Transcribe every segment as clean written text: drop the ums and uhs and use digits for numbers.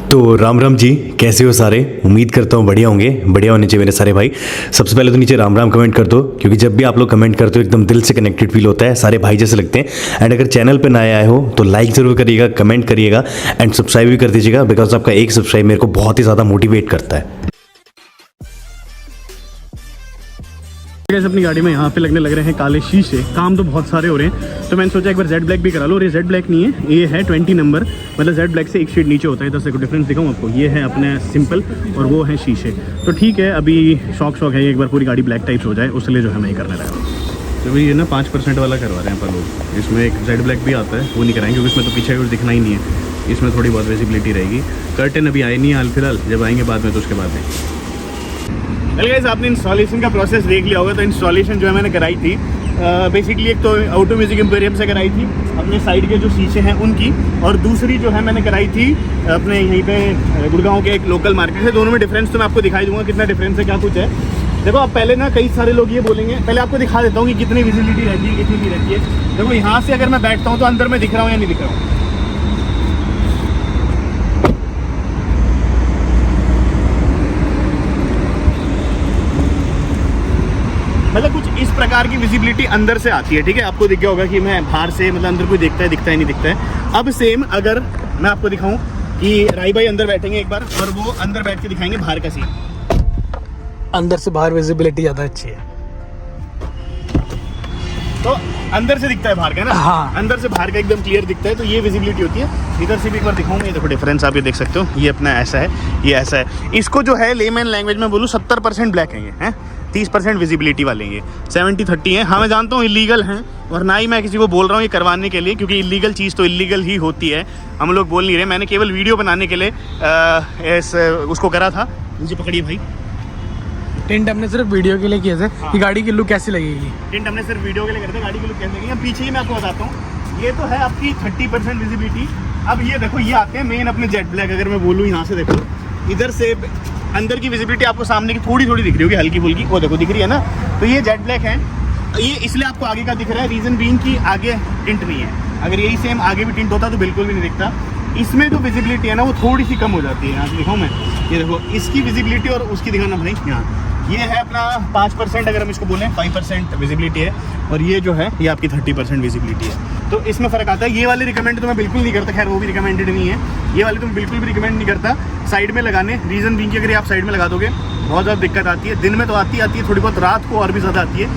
तो राम राम जी, कैसे हो सारे। उम्मीद करता हूँ बढ़िया होंगे, बढ़िया होने चाहिए मेरे सारे भाई। सबसे पहले तो नीचे राम राम कमेंट कर दो, क्योंकि जब भी आप लोग कमेंट करते हो एकदम दिल से कनेक्टेड फील होता है, सारे भाई जैसे लगते हैं। एंड अगर चैनल पे नए आए हो तो लाइक ज़रूर करिएगा, कमेंट करिएगा एंड सब्सक्राइब भी कर दीजिएगा, बिकॉज आपका एक सब्सक्राइब मेरे को बहुत ही ज़्यादा मोटिवेट करता है। अपनी गाड़ी में यहाँ पे लगने लग रहे हैं काले शीशे। काम तो बहुत सारे हो रहे हैं, तो मैंने सोचा एक बार जेड ब्लैक भी करा लो। और ये जेड ब्लैक नहीं है, ये है 20 नंबर, मतलब जेड ब्लैक से एक शेड नीचे होता है। 10 को डिफरेंस दिखाऊँ आपको। ये है अपने सिंपल और वो है शीशे। तो ठीक है, अभी शौक है एक बार पूरी गाड़ी ब्लैक टाइप हो जाए, उसके लिए जो है मैं ये करने लगा। तो भाई ये ना 5% वाला करवा रहे हैं अपन लोग। इसमें एक जेड ब्लैक भी आता है, वो नहीं कराएंगे क्योंकि इसमें तो पीछे कुछ दिखना ही नहीं है। इसमें थोड़ी बहुत विजिबिलिटी रहेगी। कर्टन अभी आए नहीं है हाल फिलहाल, जब आएंगे बाद में तो उसके बाद में। वेल गाइस, आपने इंस्टॉलेशन का प्रोसेस देख लिया होगा। तो इंस्टॉलेशन जो है मैंने कराई थी बेसिकली एक तो ऑटो म्यूजिक एम्पोरियम से कराई थी, अपने साइड के जो शीशे हैं उनकी, और दूसरी जो है मैंने कराई थी अपने यहीं पे गुड़गांव के एक लोकल मार्केट से। दोनों में डिफरेंस तो मैं आपको दिखाई दूंगा कितना डिफरेंस है, क्या कुछ है। देखो, अब पहले ना कई सारे लोग ये बोलेंगे, पहले आपको दिखा देता हूँ कि कितनी विजिबिलिटी रहती है, कितनी नहीं रहती है। देखो, यहाँ से अगर मैं बैठता हूँ तो अंदर में दिख रहा हूँ या नहीं दिख रहा हूँ। मतलब कुछ इस प्रकार की विजिबिलिटी अंदर से आती है। ठीक है, आपको दिख गया होगा कि मैं बाहर से मतलब अंदर कोई दिखता है नहीं दिखता है। अब सेम अगर मैं आपको दिखाऊं कि राई भाई अंदर बैठेंगे एक बार, और वो अंदर बैठ के दिखाएंगे बाहर का सीन। अंदर से बाहर विजिबिलिटी ज़्यादा अच्छी है, तो अंदर से दिखता है बाहर का ना। हाँ। अंदर से बाहर का एकदम क्लियर दिखता है, तो ये विजिबिलिटी होती है। इधर से भी एक बार दिखाऊंगा, ये देखो डिफरेंस आप ये देख सकते हो। ये अपना ऐसा है, ये ऐसा है। इसको जो है लेमैन लैंग्वेज में बोलूँ 70% ब्लैक है ये, हैं 30% विजिबिलिटी वाले ये 70-30 हैं। हाँ, मैं जानता हूँ इलीगल हैं, और ना ही मैं किसी को बोल रहा हूँ ये करवाने के लिए, क्योंकि इलीगल चीज़ तो इलीगल ही होती है। हम लोग बोल नहीं रहे, मैंने केवल वीडियो बनाने के लिए उसको करा था। मुझे पकड़िए भाई। टिंट हमने सिर्फ वीडियो के लिए किए थे। हाँ। कि गाड़ी की लुक कैसी लगेगी। टिंट हमने सिर्फ वीडियो के लिए करते, गाड़ी के लुक कैसे लगेगी। अब पीछे ही मैं आपको बताता हूँ, ये तो है आपकी 30% विजिबिलिटी। अब ये देखो, ये आते हैं मेन अपने जेट ब्लैक। अगर मैं बोलूँ यहाँ से देखो, इधर से अंदर की विजिबिलिटी आपको सामने की थोड़ी थोड़ी दिख रही होगी, हल्की फुल्की, वो देखो दिख रही है ना। तो ये जेट ब्लैक है, ये इसलिए आपको आगे का दिख रहा है। रीज़न बीइंग कि आगे टिंट नहीं है। अगर यही सेम आगे भी टिंट होता तो बिल्कुल भी नहीं दिखता। इसमें जो विजिबिलिटी है ना वो थोड़ी सी कम हो जाती है। यहाँ से दिखाऊँ मैं, ये देखो इसकी विजिबिलिटी और उसकी दिखाना भाई। यहाँ ये है अपना 5%, अगर हम इसको बोलें 5% विजिबिलिटी है, और ये जो है ये आपकी 30% विजिबिलिटी है। तो इसमें फ़र्क आता है। ये वाले रिकमेंड तो मैं बिल्कुल नहीं करता, खैर वो भी रिकमेंडेड नहीं है। ये वाले तो मैं बिल्कुल भी रिकमेंड नहीं करता साइड में लगाने। रीज़न बीइंग कि अगर आप साइड में लगा दोगे बहुत ज़्यादा दिक्कत आती है। दिन में तो आती है थोड़ी बहुत, रात को और भी ज़्यादा आती है।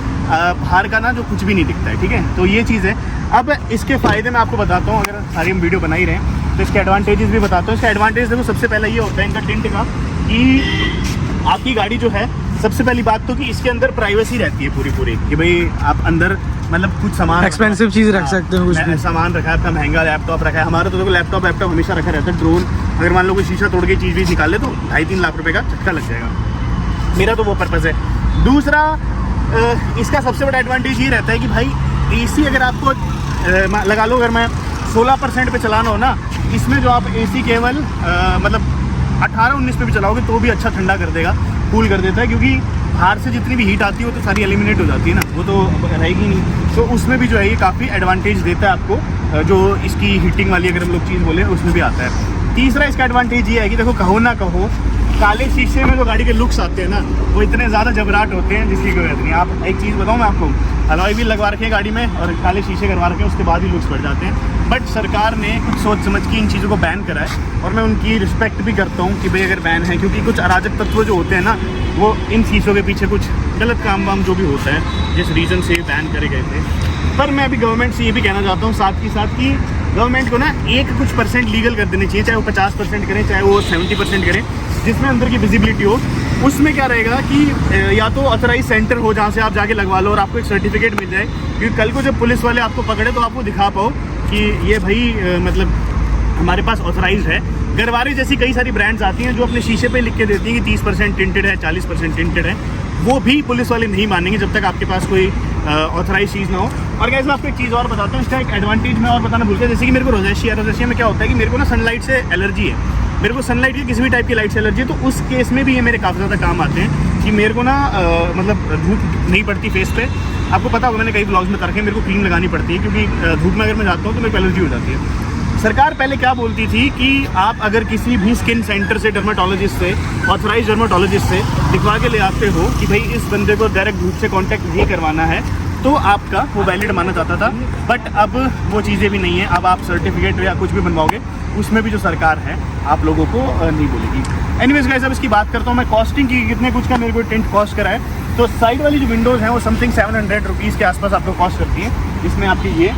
बाहर का ना जो कुछ भी नहीं दिखता है। ठीक है, तो ये चीज़ है। अब इसके फ़ायदे मैं आपको बताता हूँ, अगर सारी हम वीडियो बना ही रहे हैं तो इसके एडवांटेजेस भी बताता हूँ। इसका एडवांटेज देखो, सबसे पहला ये होता है इनका टिंट का, कि आपकी गाड़ी जो है, सबसे पहली बात तो कि इसके अंदर प्राइवेसी रहती है पूरी कि भाई आप अंदर मतलब कुछ सामान, एक्सपेंसिव चीज़ रख सकते हो, कुछ भी सामान रखा है, अपना महंगा लैपटॉप रखा है। हमारा तो देखो लैपटॉप हमेशा रखा रहता है। ड्रोन अगर मान लो कोई शीशा तोड़ के चीज़ भी निकाल ले तो 2.5-3 लाख रुपए का झटका लग जाएगा। मेरा तो वो पर्पज़ है। दूसरा, इसका सबसे बड़ा एडवांटेज ये रहता है कि भाई AC अगर आपको लगा लो, अगर मैं 16% पे चलाना हो ना, इसमें जो आप AC केवल मतलब 18-19 पे भी चलाओगे तो भी अच्छा ठंडा कर देगा, कूल कर देता है। क्योंकि बाहर से जितनी भी हीट आती है वो तो सारी एलिमिनेट हो जाती है ना, वो तो रहेगी नहीं। तो उसमें भी जो है ये काफ़ी एडवांटेज देता है आपको, जो इसकी हीटिंग वाली अगर हम लोग चीज़ बोले उसमें भी आता है। तीसरा इसका एडवांटेज ये है कि देखो, कहो ना कहो, काले शीशे में जो गाड़ी के लुक्स आते हैं ना वो इतने ज़्यादा जबराट होते हैं जिसकी कोई बात नहीं। आप एक चीज़ बताऊँ मैं आपको, अलॉय व्हील लगवा रखे हैं गाड़ी में और काले शीशे करवा रखे हैं, उसके बाद ही लुक्स बढ़ जाते हैं। बट सरकार ने कुछ सोच समझ के इन चीज़ों को बैन करा है, और मैं उनकी रिस्पेक्ट भी करता हूँ कि भाई अगर बैन है, क्योंकि कुछ अराजक तत्व जो होते हैं ना वो इन शीशों के पीछे कुछ गलत काम वाम जो भी होता है, जिस रीज़न से बैन करे गए थे। पर मैं अभी गवर्नमेंट से ये भी कहना चाहता हूँ साथ ही साथ कि गवर्नमेंट को ना एक कुछ % लीगल कर देनी चाहिए, चाहे वो 50% करें, चाहे वो 70% करें, जिसमें अंदर की विजिबिलिटी हो। उसमें क्या रहेगा कि या तो ऑथराइज सेंटर हो जहाँ से आप जाके लगवा लो और आपको एक सर्टिफिकेट मिल जाए, क्योंकि कल को जब पुलिस वाले आपको पकड़े तो आपको दिखा पाओ कि ये भाई मतलब हमारे पास ऑथराइज है। गरवारे जैसी कई सारी ब्रांड्स आती हैं जो अपने शीशे पे लिख के देती हैं कि 30% टिंटेड है, 40% टिंटेड है। वो भी पुलिस वाले नहीं मानेंगे जब तक आपके पास कोई ऑथराइज चीज़ ना हो। और गाइस, मैं आपको एक चीज़ और बताता हूँ, इसका एक एडवांटेज मैं और बताना भूल गया। जैसे कि मेरे को रोज़ेशिया में क्या होता है कि मेरे को ना सनलाइट से एलर्जी है, मेरे को सनलाइट की किसी भी टाइप की लाइट से एलर्जी है। तो उस केस में भी ये मेरे काफ़ी ज़्यादा काम आते हैं कि मेरे को ना मतलब धूप नहीं पड़ती फेस पे। आपको पता होगा, मैंने कई ब्लॉग्स में करके मेरे को क्रीम लगानी पड़ती है, क्योंकि धूप में अगर मैं जाता हूँ तो मेरे को एलर्जी हो जाती है। सरकार पहले क्या बोलती थी कि आप अगर किसी भी स्किन सेंटर से, डर्माटोलॉजिस्ट से, ऑथराइज डर्माटोलॉजिस्ट से दिखवा के ले आते हो कि भाई इस बंदे को डायरेक्ट धूप से कांटेक्ट नहीं करवाना है, तो आपका वो वैलिड माना जाता था। बट अब वो चीज़ें भी नहीं है। अब आप सर्टिफिकेट या कुछ भी बनवाओगे, उसमें भी जो सरकार है आप लोगों को नहीं बोलेगी। एनीवेज गाइस, अब इसकी बात करता हूँ मैं कॉस्टिंग की, कितने कुछ का मेरे को टेंट कॉस्ट करा है। तो साइड वाली जो विंडोज़ हैं वो समथिंग 700 रुपीज़ के आसपास आपको कॉस्ट करती है। इसमें आपकी ये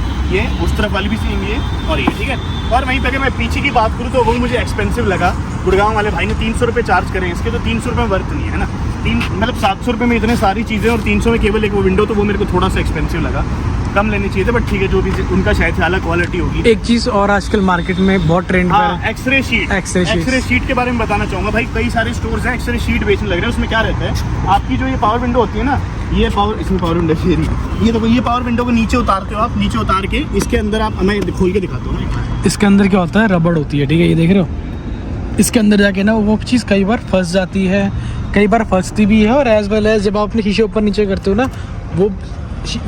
उस तरफ वाली भी सेम ये और ये, ठीक है। और वहीं पे अगर मैं पीछे की बात करूँ तो वो मुझे एक्सपेंसिव लगा। गुड़गांव वाले भाई ने 300 रुपये चार्ज करें इसके, तो 300 रुपये वर्थ नहीं है ना। मतलब 700 रुपये में इतने सारी चीज़ें और 300 में केवल एक वो विंडो, तो वो मेरे को थोड़ा सा एक्सपेंसिव लगा। कम लेनी चाहिए था, बट ठीक है, जो भी उनका शायद से अलग क्वालिटी होगी। एक चीज और आजकल मार्केट में बहुत ट्रेंड पे है, एक्सरे शीट। एक्सरे शीट के बारे में बताना चाहूँगा भाई। कई सारे स्टोर्स हैं एक्सरे शीट बेचने लग रहे हैं। उसमें क्या रहता है, आपकी जो ये पावर विंडो होती है ना, ये पावर, इसमें पावर विंडो ये देखो, ये पावर विंडो को नीचे उतारते हो आप, नीचे उतार के इसके अंदर आप, मैं खोल के दिखाता हूँ ना। इसके अंदर क्या होता है, रबड़ होती है, ठीक है, ये देख रहे हो। इसके अंदर जाके ना वो चीज़ कई बार फंस जाती है, कई बार फंसती भी है, और एज वेल एज जब आप अपने शीशे ऊपर नीचे करते हो ना, वो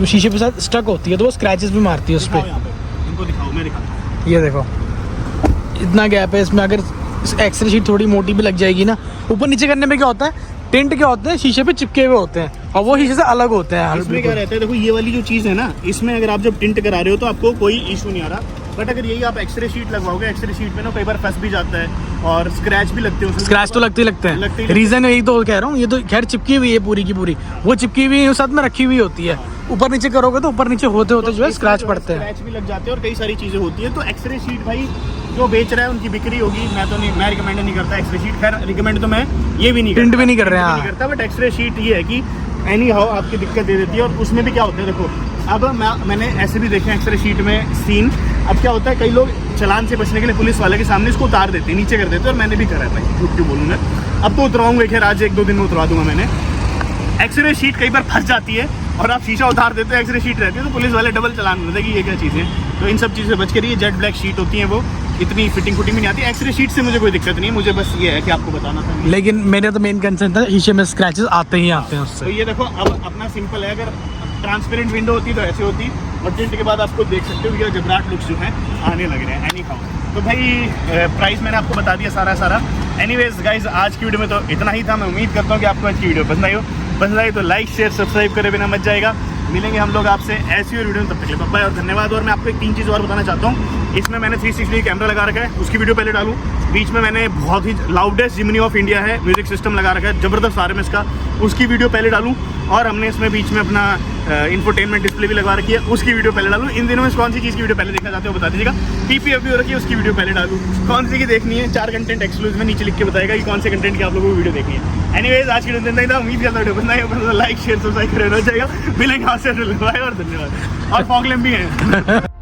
शीशे पे साथ स्टक होती है, तो वो स्क्रैचेस भी मारती है उस पर। इनको दिखाओ, मैं दिखाता हूँ। ये देखो, इतना गैप है इसमें। अगर एक्सरे शीट थोड़ी मोटी भी लग जाएगी ना, ऊपर नीचे करने में क्या होता है, टिंट क्या होते हैं, शीशे पे चिपके हुए होते हैं, और वो शीशे से अलग होते हैं। इसमें क्या रहता है, देखो ये वाली जो चीज़ है ना, इसमें अगर आप जब टिंट करा रहे हो तो आपको कोई इशू नहीं आ रहा। बट अगर यही आप एक्सरे शीट लगवाओगे, एक्सरे शीट में ना कई बार फंस भी जाता है और स्क्रैच भी लगते हैं। स्क्रैच तो लगते हैं। रीजन यही तो कह रहा हूँ, ये तो खैर चिपकी हुई है पूरी की पूरी, वो चिपकी हुई साथ में रखी हुई होती है। ऊपर नीचे करोगे तो ऊपर नीचे होते होते जो है स्क्रैच पड़ते हैं, स्क्रैच भी लग जाते हैं और कई सारी चीज़ें होती है। तो एक्सरे शीट भाई जो बेच रहा है उनकी बिक्री होगी, मैं तो नहीं, मैं रिकमेंड नहीं करता एक्सरे शीट। खैर रिकमेंड तो मैं ये भी नहीं प्रिंट भी नहीं कर रहे हैं, बट एक्सरे शीट ये है कि एनी हाउ आपकी दिक्कत दे देती है। और उसमें भी क्या होता है, देखो अब मैंने ऐसे भी देखे एक्सरे शीट में सीन। अब क्या होता है, कई लोग चालान से बचने के लिए पुलिस वाले के सामने इसको उतार देते हैं, नीचे कर देते हैं, और मैंने भी करा है भाई, झूठ क्यों बोलूँगा। अब तो उतराऊंगा, खैर आज 1-2 दिन में उतरा दूंगा मैंने। एक्सरे शीट कई बार फंस जाती है और आप शीशा उतार देते हो, एक्सरे शीट रहती है, तो पुलिस वाले डबल चालान देते हैं कि ये क्या चीज़ है। तो इन सब चीज़ से बच के रहिए। जेट ब्लैक शीट होती है, वो इतनी फिटिंग भी नहीं आती। एक्सरे शीट से मुझे कोई दिक्कत नहीं है, मुझे बस ये है कि आपको बताना था। लेकिन मेरा तो मेन कंसर्न था, शीशे में स्क्रैचेस आते ही आते हैं उससे। तो ये देखो, अब अपना सिंपल है, अगर ट्रांसपेरेंट विंडो होती तो ऐसे होती, और टिंट के बाद आपको देख सकते हो ये जबराट लुक्स जो है आने लग रहे हैं। एनी हाउ, तो भाई प्राइस मैंने आपको बता दिया सारा। एनीवेज गाइज, आज की वीडियो में तो इतना ही था। मैं उम्मीद करता हूँ कि आपको आज की वीडियो पसंद आई तो लाइक शेयर सब्सक्राइब करे बिना मत जाएगा। मिलेंगे हम लोग आपसे ऐसी और वीडियो में, तब तक के लिए बाय और धन्यवाद। और मैं आपको एक 3 चीज़ और बताना चाहता हूँ। इसमें मैंने 360 कैमरा लगा रखा है, उसकी वीडियो पहले डालूँ। बीच में मैंने बहुत ही लाउडेस्ट जिमनी ऑफ इंडिया है म्यूजिक सिस्टम लगा रखा है, ज़बरदस्त आर एम एस का, उसकी वीडियो पहले डालूँ। और हमने इसमें बीच में अपना इंफोटेनमेंट डिस्प्ले भी लगवा रखी है, उसकी वीडियो पहले डालूँ। इन दिनों में कौन सी चीज़ की वीडियो पहले देखना चाहते हो बता दीजिएगा। PPF भी हो रखी है, उसकी वीडियो पहले डालूँ। कौन सी की देखनी है, 4 कंटेंट एक्सक्लूसिव में नीचे लिख के बताएगा कि कौन से कंटेंट की आप लोगों को वीडियो देखनी है। एनीवेज, आज की वीडियो इतना ही था। उम्मीद करता हूँ पसंद आई, लाइक शेयर सब्सक्राइब करना चाहिए। मिलेंगे आपसे, बाय और धन्यवाद। और फॉग लैम्प भी है।